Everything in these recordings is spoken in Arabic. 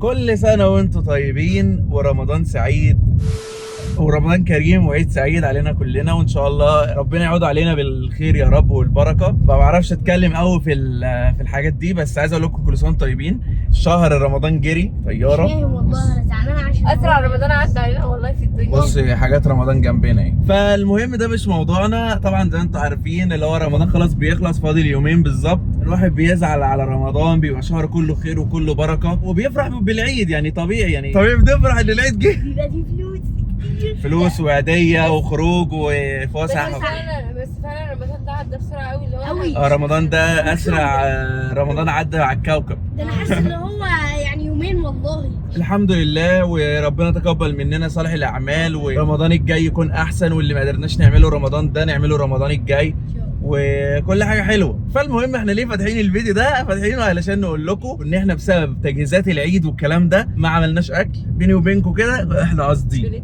كل سنة وانتم طيبين ورمضان سعيد ورمضان كريم وعيد سعيد علينا كلنا، وان شاء الله ربنا يعود علينا بالخير يا رب والبركه. ما بعرفش اتكلم قوي في الحاجات دي، بس عايز اقول لكم كل سنه وانتم طيبين. شهر رمضان جري طياره. مش فاهم والله، انا زعلانه عشان اسرع رمضان عدى علينا والله في الدنيا. بص حاجات رمضان جنبنا اهي. فالمهم ده مش موضوعنا طبعا، زي ما انتم عارفين اللي هو رمضان خلاص بيخلص، فاضل يومين بالظبط. الواحد بيزعل على رمضان، بيبقى شهر كله خير وكله بركه، وبيفرح بالعيد يعني طبيعي، يعني طبيعي بنفرح ان العيد جه. بيبقى فيه فلوس وعيديه وخروج وفسح. بس فعلا رمضان ده عدى بسرعه قوي، اللي هو قوي. رمضان ده اسرع رمضان عدى على الكوكب. ده انا حاسس ان هو يعني يومين والله. الحمد لله، وربنا تقبل مننا صالح الاعمال، ورمضان الجاي يكون احسن، واللي ما قدرناش نعمله رمضان ده نعمله رمضان الجاي، وكل حاجه حلوه. فالمهم احنا ليه فاتحين الفيديو ده؟ فاتحينه علشان نقول لكم ان احنا بسبب تجهيزات العيد والكلام ده ما عملناش اكل بيني وبينكم كده. احنا قصدي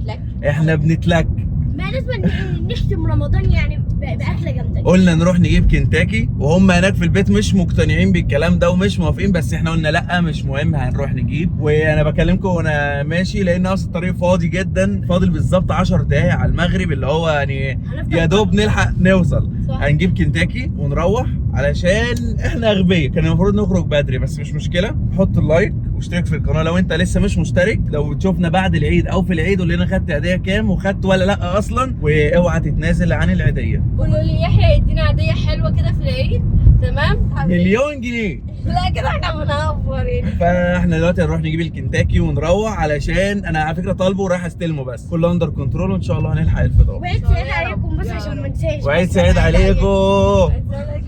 احنا بنتلك. ما لازم نختم رمضان يعني باكله جامده. قلنا نروح نجيب كنتاكي، وهم هناك في البيت مش مقتنعين بالكلام ده ومش موافقين، بس احنا قلنا لا مش مهم هنروح نجيب. وانا بكلمكم وانا ماشي، لان اصل الطريق فاضي جدا، فاضل بالظبط 10 دقايق على المغرب، اللي هو يعني يا دوب نلحق نوصل. هنجيب كنتاكي ونروح، علشان احنا اغبياء. كان المفروض نخرج بدري بس مش مشكله. حط اللايك واشترك في القناه لو انت لسه مش مشترك. لو بتشوفنا بعد العيد او في العيد قول لنا خدت هديه كام وخدت ولا لا اصلا، واوعى تتنازل عن العيديه. قولوا لي يحيى يدينا عاديه حلوه كده في العيد، تمام؟ مليون جنيه. لا كده احنا بنهفر يعني. فاحنا دلوقتي هنروح نجيب الكنتاكي ونروح، علشان انا على فكره طالبه ورايح استلمه، بس كله اندر كنترول، وان شاء الله هنلحق الفطار. وعيد سعيد عليكم بس عشان ما ننساش. وعيد سعيد عليكم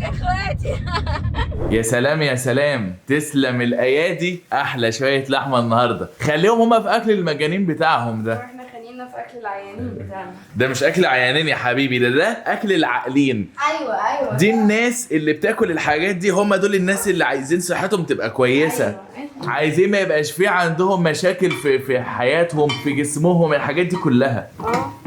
يا اخواتي. يا سلام يا سلام، تسلم الايادي. احلى شويه لحمه النهارده. خليهم هما في اكل المجانين بتاعهم ده. واحنا خلينا في اكل العيانين بتاعنا. ده مش اكل عيانين يا حبيبي، ده اكل العاقلين. ايوه دي الناس اللي بتاكل الحاجات دي، هم دول الناس اللي عايزين صحتهم تبقى كويسه. عايزين ما يبقاش في عندهم مشاكل في حياتهم، في جسمهم، الحاجات دي كلها.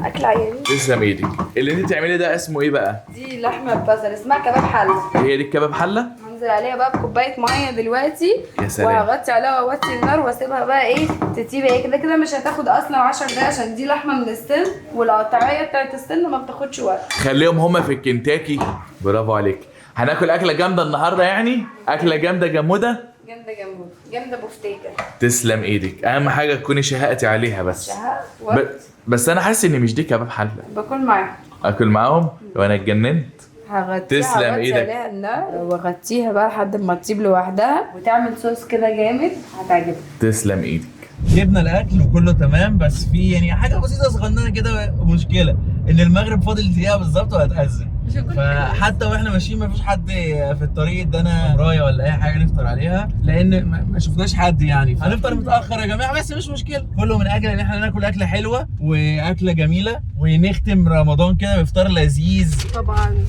اكل عيانين. تسلم ايدك. اللي انت بتعملي ده اسمه ايه بقى؟ دي لحمه ببصل، اسمها كباب حله. هي دي الكباب حله؟ هنزل عليها بقى بكوبايه ميه دلوقتي. يا سلام. وهغطي عليها واوطي النار واسيبها بقى ايه تتسيب. هي كده كده مش هتاخد اصلا 10 دقايق، عشان دي لحمه من السن، والقطعيه بتاعت السن ما بتاخدش وقت. خليهم هما في الكنتاكي. برافو عليك. هناكل اكله جامده النهارده، يعني اكله جامده جموده. جامده جامده بوفتيكه. تسلم ايدك. اهم حاجه تكوني شهقتي عليها بس. شهق بس انا حاسس ان مش دي كباب حله. باكل معاها. اكل معاهم وانا اتجننت. هغطيها. تسلم هغطي ايدك. عليها النار واغطيها بقى لحد ما تطيب لوحدها وتعمل صوص كده جامد هتعجبك. تسلم ايدك. جبنا الاكل وكله تمام، بس في يعني حاجه بسيطه صغننه كده مشكله، ان المغرب فاضل دقيقه بالظبط وهتأذن. فحتى واحنا ماشيين ما فيش حد في الطريق ادانا رايه ولا اي حاجه نفطر عليها، لان ما شفناش حد. يعني هنفطر متاخر يا جماعه، بس مش مشكله، كله من اجل ان احنا ناكل اكله حلوه واكله جميله، ونختم رمضان كده بافطار لذيذ. طبعا.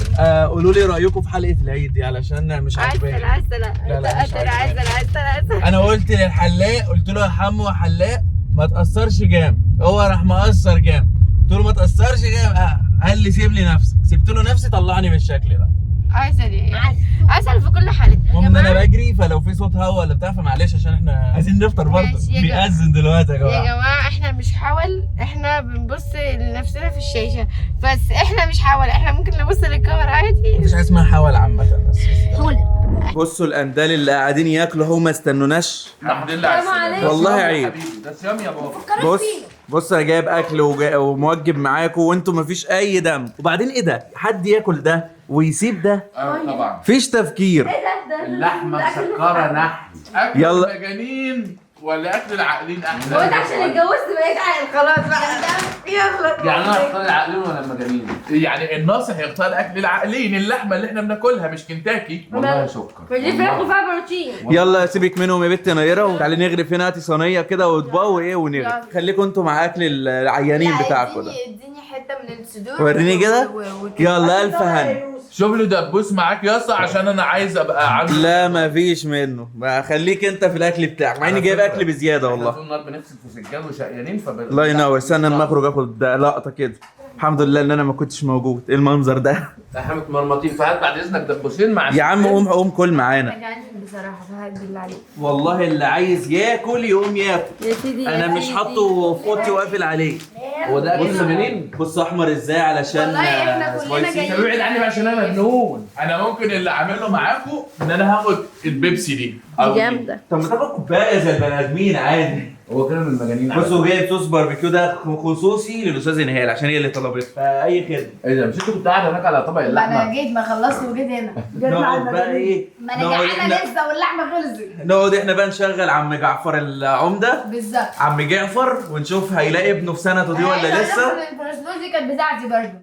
قولوا لي رايكم في حلقه العيد دي، علشان مش عاجباني. عسل. لا مش عاجباني. انا قلت للحلاق، قلت له يا حمو يا حلاق ما تاثرش جامد، هو راح مقصر جامد. قلت له ما تاثرش جامد، قال لي سيب لي نفسك. سبت له نفسي، طلعني بالشكل ده. عسل في كل حاله. المهم ان انا بجري، فلو في صوت هوا ولا بتاع فمعلش، عشان احنا عايزين نفطر برضه. بيأذن دلوقتي يا جماعه. يا جماعه احنا مش حاول، احنا بنبص لنفسنا في الشاشه، بس احنا مش حاول، احنا ممكن نبص للكاميرا عادي. مفيش حاجه اسمها حول عامه. بس حول. بصوا الاندال اللي قاعدين ياكلوا هو ما استنوناش. الحمد لله على السلامه. والله عيب. ده صيام يا بابا. بص انا جايب اكل وموجب معاكم، وانتم مفيش اي دم. وبعدين ايه ده؟ حد ياكل ده ويسيب ده؟ طبعا. مفيش تفكير. اللحمه مسكره نحل. اكل يلا. المجانين ولا اكل العاقلين احلى؟ وانت عشان اتجوزت بقيت عاقل خلاص بقى. يلا. يعني انا اختار العاقلين ولا المجانين؟ يعني الناصح يختار اكل العاقلين، اللحمه اللي احنا بناكلها مش كنتاكي. والله سكر. فدي فراخ وفيها بروتين. يلا سيبك منهم يا بنت نيره، وتعالي نغرف هنا. هاتي صينيه كده واطباق وايه ونغرف. خليكم انتوا مع اكل العيانين بتاعكم ده. اديني حته من الصدور. وريني كده. يلا الف هنا. شوف له دبوس معاك يا اسطى، عشان انا عايز ابقى عامل. لا مفيش منه بقى، خليك انت في الاكل بتاعك، مع اني جايب اكل بزياده والله. طول النهار بنغسل في سجاد وشقيانين الله ينور. استنى اما اخرج اخد لقطه كده. الحمد لله ان انا ما كنتش موجود. ايه المنظر ده؟ احنا متمرمطين، فهات بعد اذنك دبوسين مع يا عم قوم كل معانا. انا جعانه بصراحه فهد بالله عليك. والله اللي عايز ياكل يقوم ياكل. يا سيدي انا مش حاطه في اوضتي وقافل عليه. هو ده بص منين؟ بص احمر ازاي علشان والله احنا كلنا سبايسي. جايين. طب ابعد عني بقى عشان انا مجنون. انا ممكن اللي اعمله معاكم ان انا هاخد البيبسي دي أو دي. جامده. طب ما تاخد كوبايه زي البني ادمين عادي. هو كده من المجانين. بصوا جايب صوص باربيكيو ده خصوصي للاستاذ نهال عشان هي اللي طلبته، فاي خدمه. ايه ده؟ مش انت كنت قاعد هناك على طبق ما اللحمه؟ انا جيت ما خلصت وجيت هنا. نقعد بقى ايه؟ ما انا نقعد جعانه احنا لسه واللحمه خلصت. نقعد احنا بقى نشغل عم جعفر العمده، بالظبط. عم جعفر، ونشوف هيلاقي ابنه في سنته دي ولا لسه. الفلوس دي كانت بتاعتي برضه.